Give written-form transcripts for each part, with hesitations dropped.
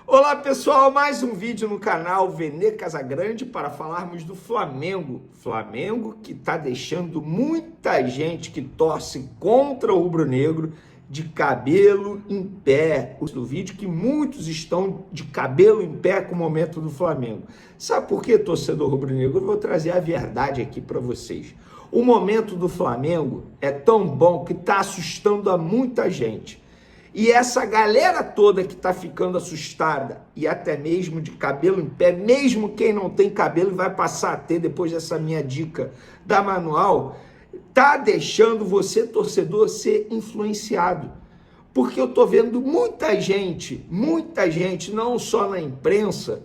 Olá pessoal, mais um vídeo no canal Vene Casagrande para falarmos do Flamengo. Flamengo que está deixando muita gente que torce contra o rubro-negro de cabelo em pé. No vídeo que muitos estão de cabelo em pé com o momento do Flamengo. Sabe por que, torcedor rubro-negro? Eu vou trazer a verdade aqui para vocês. O momento do Flamengo é tão bom que está assustando a muita gente. E essa galera toda que está ficando assustada e até mesmo de cabelo em pé, mesmo quem não tem cabelo vai passar a ter depois dessa minha dica da manual, tá deixando você, torcedor, ser influenciado. Porque eu tô vendo muita gente, não só na imprensa,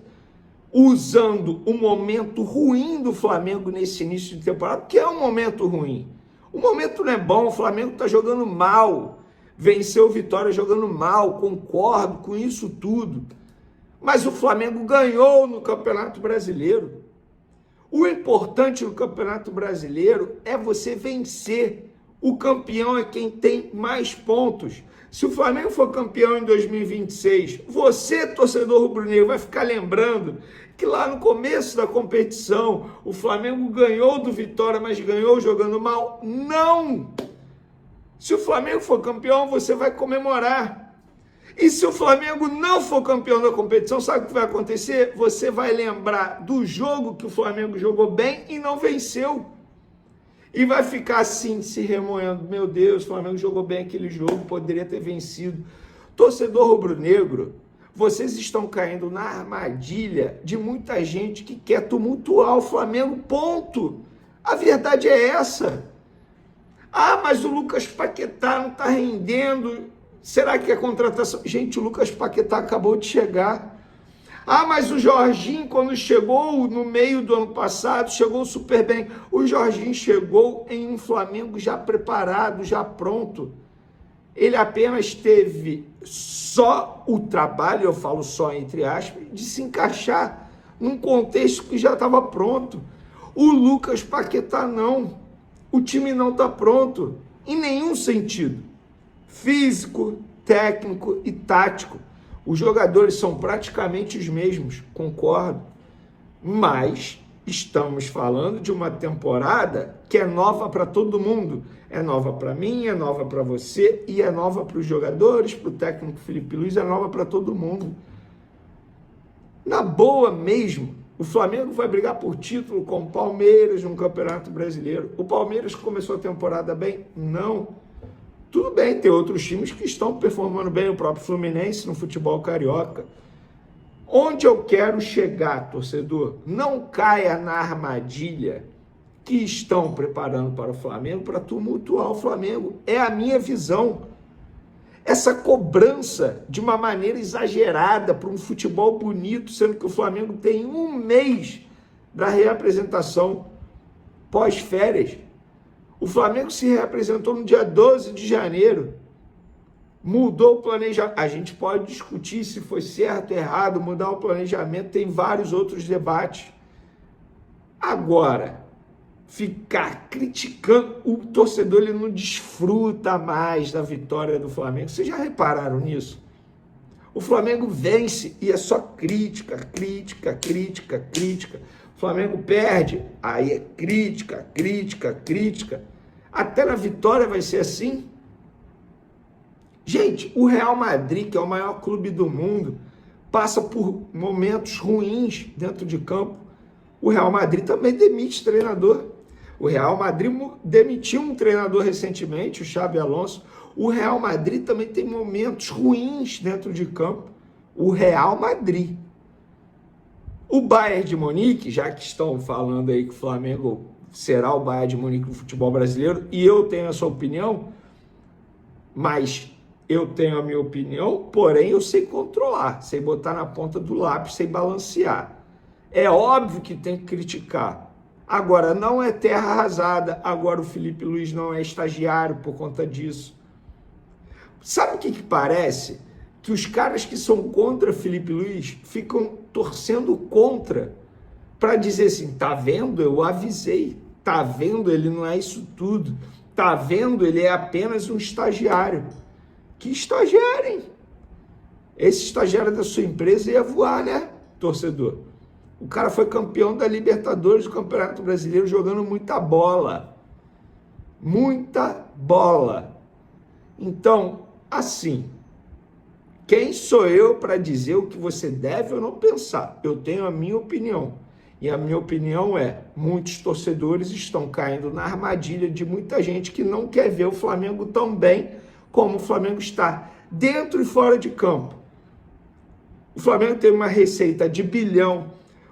usando o momento ruim do Flamengo nesse início de temporada, porque é um momento ruim. O momento não é bom, o Flamengo tá jogando mal. Venceu o Vitória jogando mal, concordo com isso tudo. Mas o Flamengo ganhou no Campeonato Brasileiro. O importante no Campeonato Brasileiro é você vencer. O campeão é quem tem mais pontos. Se o Flamengo for campeão em 2026, você, torcedor rubro-negro, vai ficar lembrando que lá no começo da competição o Flamengo ganhou do Vitória, mas ganhou jogando mal? Não! Se o Flamengo for campeão, você vai comemorar. E se o Flamengo não for campeão da competição, sabe o que vai acontecer? Você vai lembrar do jogo que o Flamengo jogou bem e não venceu. E vai ficar assim, se remoendo. Meu Deus, o Flamengo jogou bem aquele jogo, poderia ter vencido. Torcedor rubro-negro, vocês estão caindo na armadilha de muita gente que quer tumultuar o Flamengo, ponto. A verdade é essa. Ah, mas o Lucas Paquetá não está rendendo. Será que é contratação? Gente, o Lucas Paquetá acabou de chegar. Ah, mas o Jorginho, quando chegou no meio do ano passado, chegou super bem. O Jorginho chegou em um Flamengo já preparado, já pronto. Ele apenas teve só o trabalho, eu falo só entre aspas, de se encaixar num contexto que já estava pronto. O Lucas Paquetá não. O time não está pronto em nenhum sentido. Físico, técnico e tático. Os jogadores são praticamente os mesmos, concordo. Mas estamos falando de uma temporada que é nova para todo mundo. É nova para mim, é nova para você e é nova para os jogadores, para o técnico Felipe Luiz, é nova para todo mundo. Na boa mesmo, o Flamengo vai brigar por título com o Palmeiras no Campeonato Brasileiro. O Palmeiras começou a temporada bem? Não. Tudo bem, tem outros times que estão performando bem, o próprio Fluminense no futebol carioca. Onde eu quero chegar, torcedor? Não caia na armadilha que estão preparando para o Flamengo, para tumultuar o Flamengo. É a minha visão. Essa cobrança de uma maneira exagerada para um futebol bonito, sendo que o Flamengo tem um mês da reapresentação pós-férias. O Flamengo se reapresentou no dia 12 de janeiro. Mudou o planejamento. A gente pode discutir se foi certo, errado, mudar o planejamento, tem vários outros debates. Agora, ficar criticando, o torcedor ele não desfruta mais da vitória do Flamengo. Vocês já repararam nisso? O Flamengo vence e é só crítica, crítica, crítica, crítica. O Flamengo perde, aí é crítica, crítica, crítica. Até na vitória vai ser assim. Gente, o Real Madrid, que é o maior clube do mundo, passa por momentos ruins dentro de campo. O Real Madrid também demite treinador. O Real Madrid demitiu um treinador recentemente, o Xabi Alonso. O Real Madrid também tem momentos ruins dentro de campo. O Real Madrid. O Bayern de Munique, já que estão falando aí que o Flamengo será o Bayern de Munique no futebol brasileiro, e eu tenho essa opinião, mas eu tenho a minha opinião, porém eu sei controlar, sei botar na ponta do lápis, sei balancear. É óbvio que tem que criticar. Agora, não é terra arrasada. Agora o Felipe Luiz não é estagiário por conta disso. Sabe o que parece? Que os caras que são contra Felipe Luiz ficam torcendo contra para dizer assim, tá vendo? Eu avisei. Tá vendo? Ele não é isso tudo. Tá vendo? Ele é apenas um estagiário. Que estagiário, hein? Esse estagiário da sua empresa ia voar, né, torcedor? O cara foi campeão da Libertadores do Campeonato Brasileiro jogando muita bola. Muita bola. Então, assim, quem sou eu para dizer o que você deve ou não pensar? Eu tenho a minha opinião. E a minha opinião é, muitos torcedores estão caindo na armadilha de muita gente que não quer ver o Flamengo tão bem como o Flamengo está, dentro e fora de campo. O Flamengo tem uma receita de bilhão,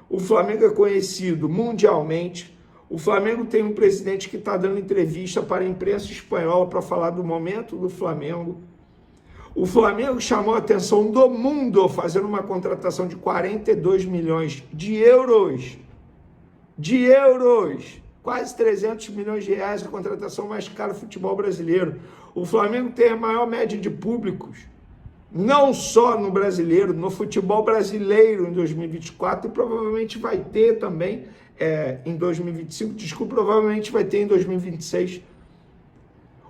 o Flamengo é conhecido mundialmente, o Flamengo tem um presidente que está dando entrevista para a imprensa espanhola para falar do momento do Flamengo. O Flamengo chamou a atenção do mundo fazendo uma contratação de 42 milhões de euros. De euros! Quase 300 milhões de reais, a contratação mais cara do futebol brasileiro. O Flamengo tem a maior média de públicos, não só no brasileiro, no futebol brasileiro em 2024 e provavelmente vai ter também em 2025, provavelmente vai ter em 2026.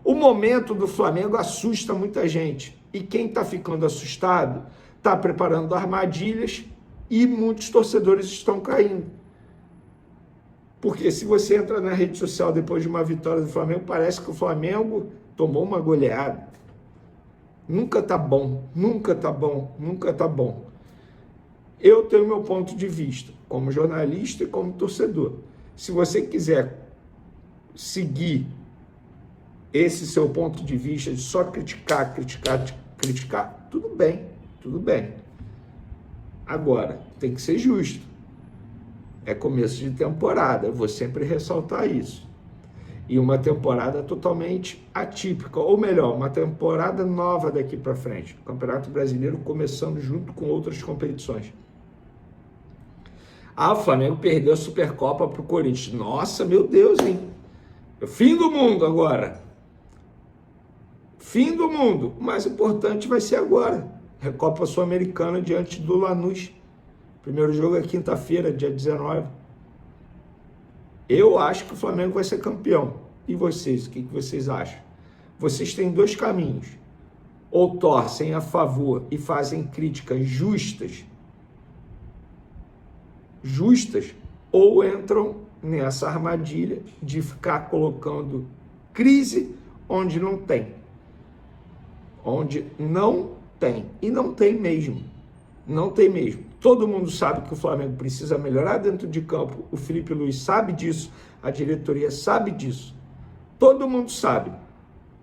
O momento do Flamengo assusta muita gente. E quem está ficando assustado está preparando armadilhas e muitos torcedores estão caindo. Porque se você entra na rede social depois de uma vitória do Flamengo, parece que o Flamengo tomou uma goleada. Nunca tá bom, nunca tá bom, nunca tá bom. Eu tenho meu ponto de vista, como jornalista e como torcedor. Se você quiser seguir esse seu ponto de vista de só criticar, tudo bem, tudo bem. Agora, tem que ser justo. É começo de temporada, eu vou sempre ressaltar isso. E uma temporada totalmente atípica, ou melhor, uma temporada nova daqui para frente. O Campeonato Brasileiro começando junto com outras competições. O Flamengo perdeu a Supercopa para o Corinthians. Nossa, meu Deus, hein? Fim do mundo agora. Fim do mundo. O mais importante vai ser agora. Recopa Sul-Americana diante do Lanús. Primeiro jogo é quinta-feira, dia 19. Eu acho que o Flamengo vai ser campeão. E vocês, o que vocês acham? Vocês têm dois caminhos. Ou torcem a favor e fazem críticas justas, ou entram nessa armadilha de ficar colocando crise onde não tem. Onde não tem. E não tem mesmo. Não tem mesmo. Todo mundo sabe que o Flamengo precisa melhorar dentro de campo. O Felipe Luiz sabe disso. A diretoria sabe disso. Todo mundo sabe.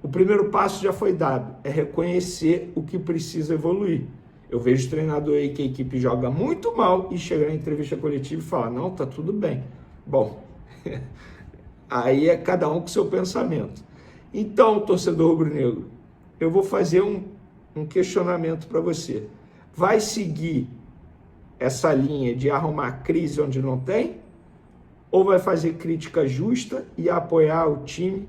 O primeiro passo já foi dado. É reconhecer o que precisa evoluir. Eu vejo treinador aí que a equipe joga muito mal e chega na entrevista coletiva e fala, não, tá tudo bem. Bom, aí é cada um com seu pensamento. Então, torcedor rubro-negro, eu vou fazer um questionamento para você. Vai seguir essa linha de arrumar crise onde não tem? Ou vai fazer crítica justa e apoiar o time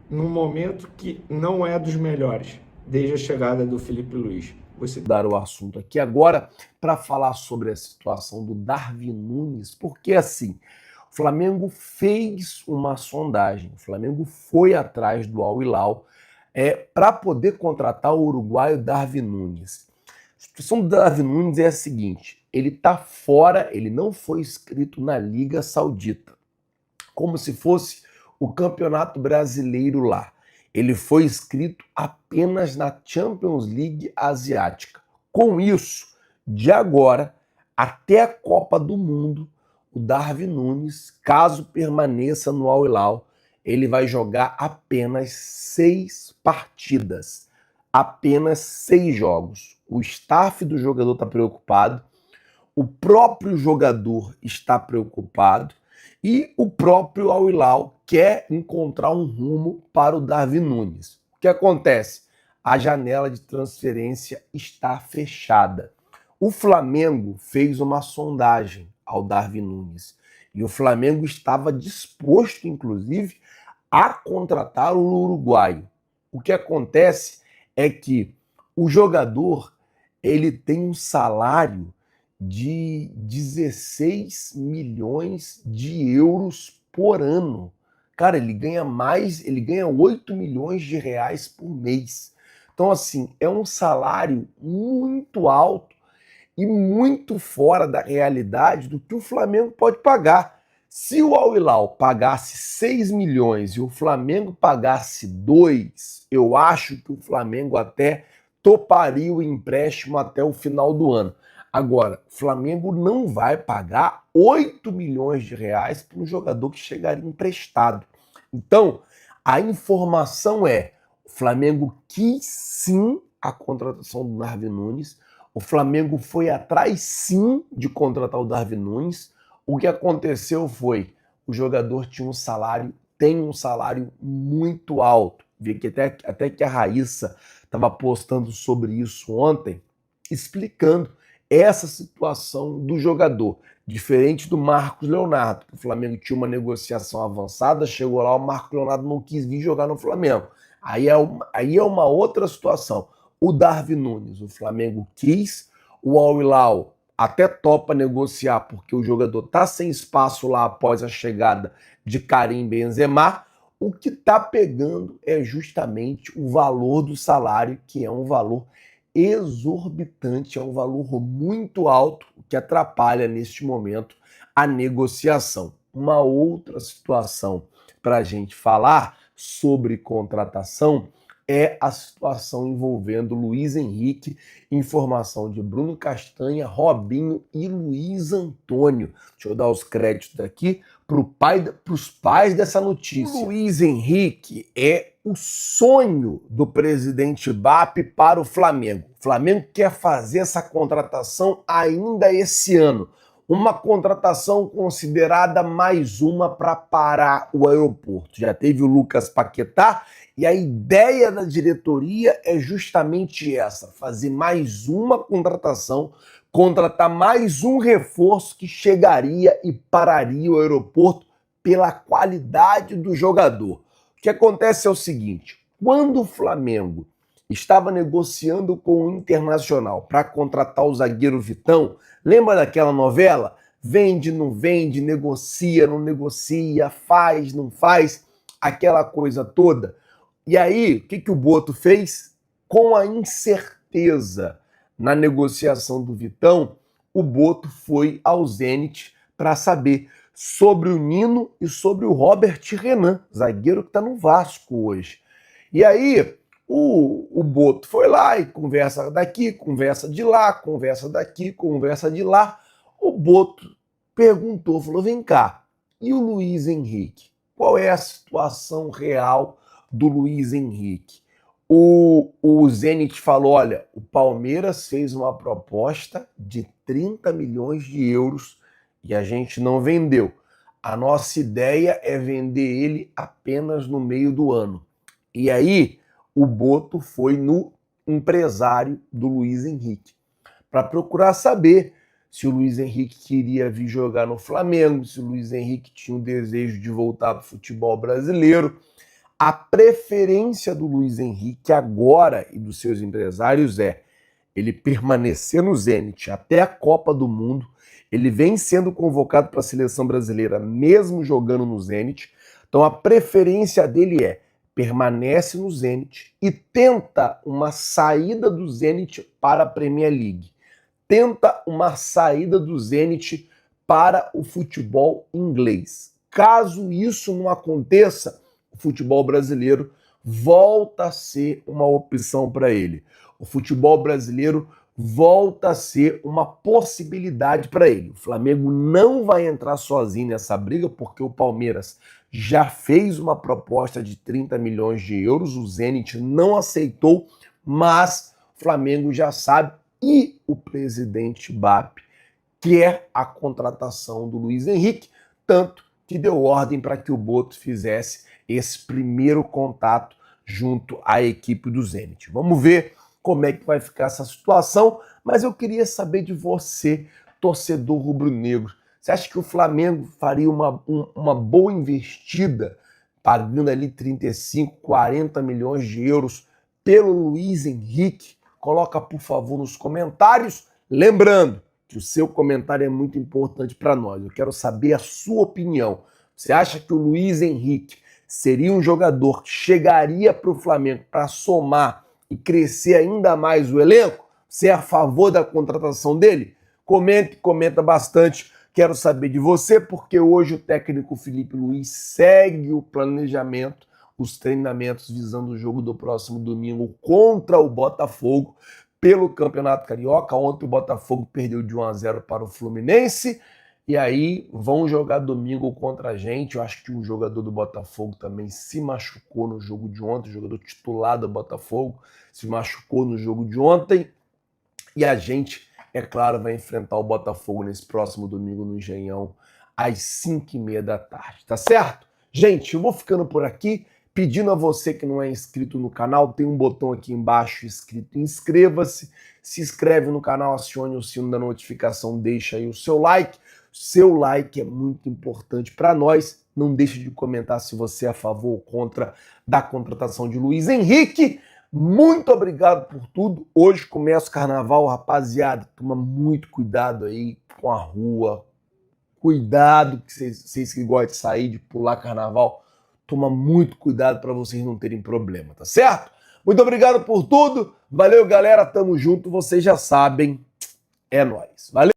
num momento que não é dos melhores, desde a chegada do Felipe Luiz? Você dar o assunto aqui agora para falar sobre a situação do Darwin Núñez, porque assim, o Flamengo fez uma sondagem, o Flamengo foi atrás do Al Hilal para poder contratar o uruguaio Darwin Núñez. A situação do Darwin Núñez é a seguinte, ele está fora, ele não foi inscrito na Liga Saudita, como se fosse o Campeonato Brasileiro lá. Ele foi inscrito apenas na Champions League Asiática. Com isso, de agora até a Copa do Mundo, o Darwin Núñez, caso permaneça no Al Hilal, ele vai jogar apenas 6 partidas, apenas 6 jogos. O staff do jogador está preocupado, o próprio jogador está preocupado e o próprio Al Hilal quer encontrar um rumo para o Darwin Núñez. O que acontece? A janela de transferência está fechada. O Flamengo fez uma sondagem ao Darwin Núñez e o Flamengo estava disposto, inclusive, a contratar o uruguaio. O que acontece é que o jogador ele tem um salário de 16 milhões de euros por ano. Cara, ele ganha 8 milhões de reais por mês. Então, assim, é um salário muito alto e muito fora da realidade do que o Flamengo pode pagar. Se o Al Hilal pagasse 6 milhões e o Flamengo pagasse 2, eu acho que o Flamengo até toparia o empréstimo até o final do ano. Agora, o Flamengo não vai pagar 8 milhões de reais para um jogador que chegaria emprestado. Então, a informação é: o Flamengo quis sim a contratação do Darwin Núñez, o Flamengo foi atrás sim de contratar o Darwin Núñez. O que aconteceu foi, o jogador tem um salário muito alto. Vi que até que a Raíssa estava postando sobre isso ontem, explicando essa situação do jogador. Diferente do Marcos Leonardo, que o Flamengo tinha uma negociação avançada, chegou lá, o Marcos Leonardo não quis vir jogar no Flamengo. Aí é uma outra situação. O Darwin Núñez, o Flamengo quis, o Al Hilal até topa negociar, porque o jogador está sem espaço lá após a chegada de Karim Benzema. O que está pegando é justamente o valor do salário, que é um valor exorbitante, é um valor muito alto, o que atrapalha neste momento a negociação. Uma outra situação para a gente falar sobre contratação é a situação envolvendo Luiz Henrique, informação de Bruno Castanha, Robinho e Luiz Antônio. Deixa eu dar os créditos aqui para os pais dessa notícia. O Luiz Henrique é o sonho do presidente BAP para o Flamengo. O Flamengo quer fazer essa contratação ainda esse ano. Uma contratação considerada mais uma para parar o aeroporto. Já teve o Lucas Paquetá e a ideia da diretoria é justamente essa: fazer mais uma contratação, contratar mais um reforço que chegaria e pararia o aeroporto pela qualidade do jogador. O que acontece é o seguinte: quando o Flamengo estava negociando com o Internacional para contratar o zagueiro Vitão, lembra daquela novela? Vende, não vende, negocia, não negocia, faz, não faz, aquela coisa toda. E aí, o que o Boto fez? Com a incerteza na negociação do Vitão, o Boto foi ao Zenit para saber sobre o Nino e sobre o Robert Renan, zagueiro que está no Vasco hoje. E aí, o Boto foi lá e conversa daqui, conversa de lá, conversa daqui, conversa de lá. O Boto perguntou, falou: vem cá, e o Luiz Henrique? Qual é a situação real do Luiz Henrique? O Zenit falou: olha, o Palmeiras fez uma proposta de 30 milhões de euros e a gente não vendeu. A nossa ideia é vender ele apenas no meio do ano. E aí, o Boto foi no empresário do Luiz Henrique para procurar saber se o Luiz Henrique queria vir jogar no Flamengo, se o Luiz Henrique tinha o desejo de voltar para o futebol brasileiro. A preferência do Luiz Henrique agora e dos seus empresários é ele permanecer no Zenit até a Copa do Mundo. Ele vem sendo convocado para a seleção brasileira, mesmo jogando no Zenit. Então a preferência dele é: permanece no Zenit e tenta uma saída do Zenit para a Premier League. Tenta uma saída do Zenit para o futebol inglês. Caso isso não aconteça, o futebol brasileiro volta a ser uma opção para ele. O futebol brasileiro volta a ser uma possibilidade para ele. O Flamengo não vai entrar sozinho nessa briga, porque o Palmeiras já fez uma proposta de 30 milhões de euros, o Zenit não aceitou, mas o Flamengo já sabe e o presidente BAP quer a contratação do Luiz Henrique, tanto que deu ordem para que o Boto fizesse esse primeiro contato junto à equipe do Zenit. Vamos ver como é que vai ficar essa situação, mas eu queria saber de você, torcedor rubro-negro. Você acha que o Flamengo faria uma boa investida, pagando ali 35, 40 milhões de euros pelo Luiz Henrique? Coloca, por favor, nos comentários. Lembrando que o seu comentário é muito importante para nós. Eu quero saber a sua opinião. Você acha que o Luiz Henrique seria um jogador que chegaria para o Flamengo para somar e crescer ainda mais o elenco? Você é a favor da contratação dele? Comenta bastante. Quero saber de você, porque hoje o técnico Felipe Luiz segue o planejamento, os treinamentos visando o jogo do próximo domingo contra o Botafogo pelo Campeonato Carioca. Ontem o Botafogo perdeu de 1-0 para o Fluminense. E aí vão jogar domingo contra a gente. Eu acho que um jogador do Botafogo também se machucou no jogo de ontem. O jogador titular do Botafogo se machucou no jogo de ontem. E a gente, é claro, vai enfrentar o Botafogo nesse próximo domingo no Engenhão às 5h30 da tarde. Tá certo? Gente, eu vou ficando por aqui. Pedindo a você que não é inscrito no canal, tem um botão aqui embaixo escrito inscreva-se. Se inscreve no canal, acione o sino da notificação, deixa aí o seu like. Seu like é muito importante para nós. Não deixe de comentar se você é a favor ou contra da contratação de Luiz Henrique. Muito obrigado por tudo. Hoje começa o carnaval, rapaziada. Toma muito cuidado aí com a rua. Cuidado, que vocês que gostam de sair, de pular carnaval, toma muito cuidado para vocês não terem problema, tá certo? Muito obrigado por tudo. Valeu, galera. Tamo junto. Vocês já sabem. É nóis. Valeu.